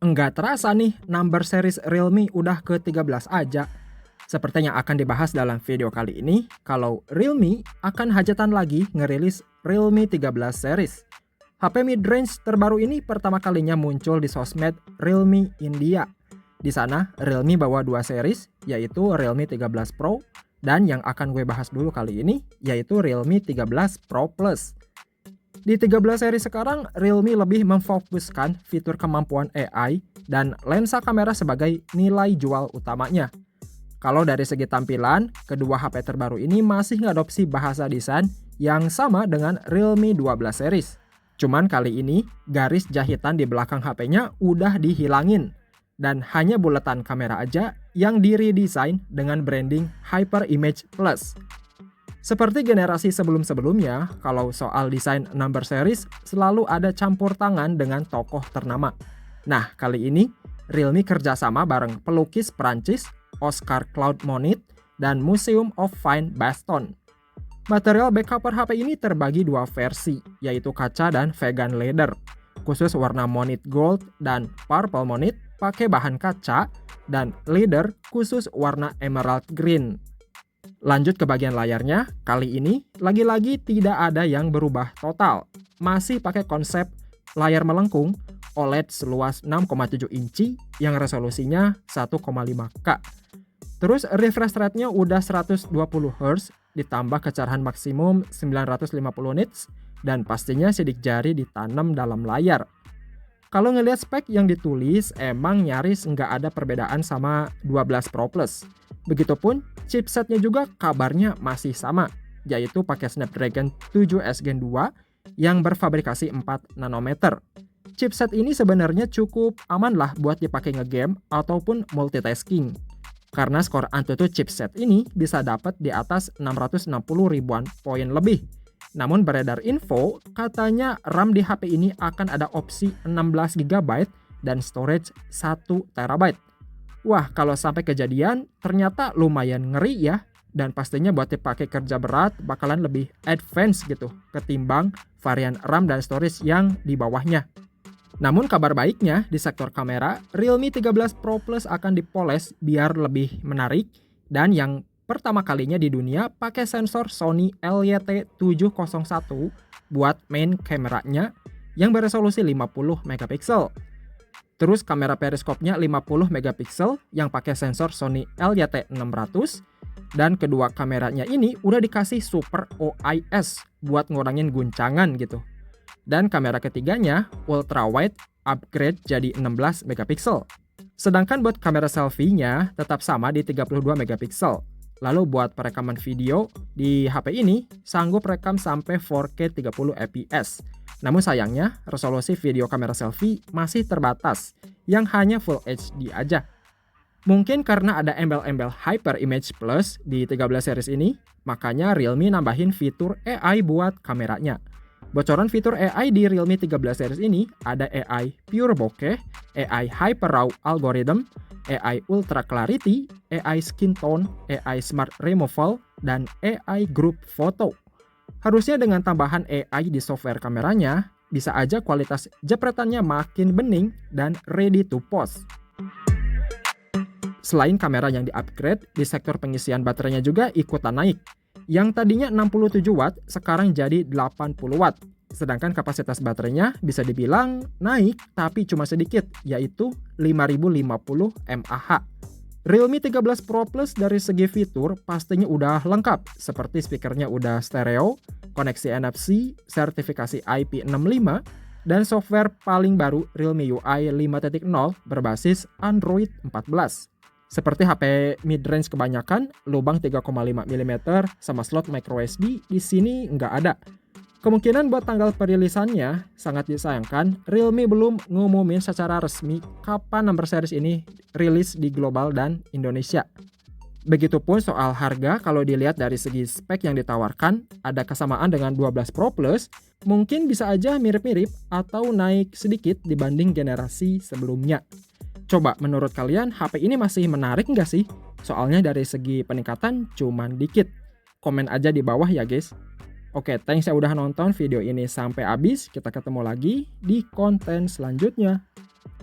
Enggak terasa nih, number series Realme udah ke-13 aja. Seperti yang akan dibahas dalam video kali ini, kalau Realme akan hajatan lagi ngerilis Realme 13 series. HP mid-range terbaru ini pertama kalinya muncul di sosmed Realme India. Di sana, Realme bawa dua series, yaitu Realme 13 Pro, dan yang akan gue bahas dulu kali ini, yaitu Realme 13 Pro Plus. Di 13 seri sekarang, Realme lebih memfokuskan fitur kemampuan AI dan lensa kamera sebagai nilai jual utamanya. Kalau dari segi tampilan, kedua HP terbaru ini masih ngadopsi bahasa desain yang sama dengan Realme 12 series. Cuman kali ini, garis jahitan di belakang HP-nya udah dihilangin. Dan hanya buletan kamera aja yang diredesign dengan branding Hyper Image Plus. Seperti generasi sebelum-sebelumnya, kalau soal desain number series selalu ada campur tangan dengan tokoh ternama. Nah, kali ini Realme kerjasama bareng pelukis Prancis Oscar Claude Monet dan Museum of Fine Baston. Material back cover HP ini terbagi dua versi, yaitu kaca dan vegan leather. Khusus warna Monet Gold dan Purple Monet pakai bahan kaca, dan leather khusus warna Emerald Green. Lanjut ke bagian layarnya, kali ini lagi-lagi tidak ada yang berubah total. Masih pakai konsep layar melengkung OLED seluas 6,7 inci yang resolusinya 1,5K. Terus refresh rate-nya udah 120 Hz ditambah kecerahan maksimum 950 nits dan pastinya sidik jari ditanam dalam layar. Kalau ngelihat spek yang ditulis, emang nyaris nggak ada perbedaan sama 12 Pro Plus. Begitupun chipsetnya juga kabarnya masih sama, yaitu pakai Snapdragon 7S Gen 2 yang berfabrikasi 4 nanometer. Chipset ini sebenarnya cukup aman lah buat dipakai ngegame ataupun multitasking. Karena skor Antutu chipset ini bisa dapat di atas 660 ribuan poin lebih. Namun beredar info, katanya RAM di HP ini akan ada opsi 16 GB dan storage 1 TB. Wah, kalau sampai kejadian, ternyata lumayan ngeri ya. Dan pastinya buat dipakai kerja berat bakalan lebih advance gitu ketimbang varian RAM dan storage yang di bawahnya. Namun kabar baiknya di sektor kamera, Realme 13 Pro Plus akan dipoles biar lebih menarik dan yang pertama kalinya di dunia pakai sensor Sony LYT701 buat main kameranya yang beresolusi 50 megapiksel. Terus kamera periskopnya 50 megapiksel yang pakai sensor Sony LYT600 dan kedua kameranya ini udah dikasih Super OIS buat ngurangin guncangan gitu. Dan kamera ketiganya ultra wide upgrade jadi 16 megapiksel. Sedangkan buat kamera selfie-nya tetap sama di 32 megapiksel. Lalu buat perekaman video, di HP ini sanggup rekam sampai 4K 30 fps. Namun sayangnya, resolusi video kamera selfie masih terbatas, yang hanya Full HD aja. Mungkin karena ada embel-embel Hyper Image Plus di 13 series ini, makanya Realme nambahin fitur AI buat kameranya. Bocoran fitur AI di Realme 13 series ini ada AI Pure Bokeh, AI Hyper Raw Algorithm, AI Ultra Clarity, AI Skin Tone, AI Smart Removal, dan AI Group Photo. Harusnya dengan tambahan AI di software kameranya, bisa aja kualitas jepretannya makin bening dan ready to post. Selain kamera yang di-upgrade, di sektor pengisian baterainya juga ikutan naik. Yang tadinya 67 watt, sekarang jadi 80 watt. Sedangkan kapasitas baterainya bisa dibilang naik, tapi cuma sedikit, yaitu 5050 mAh. Realme 13 Pro Plus dari segi fitur pastinya udah lengkap, seperti speakernya udah stereo, koneksi NFC, sertifikasi IP65, dan software paling baru Realme UI 5.0 berbasis Android 14. Seperti HP mid-range kebanyakan, lubang 3,5 mm sama slot microSD di sini nggak ada. Kemungkinan buat tanggal perilisannya sangat disayangkan, Realme belum ngumumin secara resmi kapan number series ini rilis di global dan Indonesia. Begitupun soal harga, kalau dilihat dari segi spek yang ditawarkan, ada kesamaan dengan 12 Pro Plus, mungkin bisa aja mirip-mirip atau naik sedikit dibanding generasi sebelumnya. Coba menurut kalian HP ini masih menarik nggak sih? Soalnya dari segi peningkatan cuman dikit. Komen aja di bawah ya guys. Oke, thanks ya udah nonton video ini sampai habis. Kita ketemu lagi di konten selanjutnya.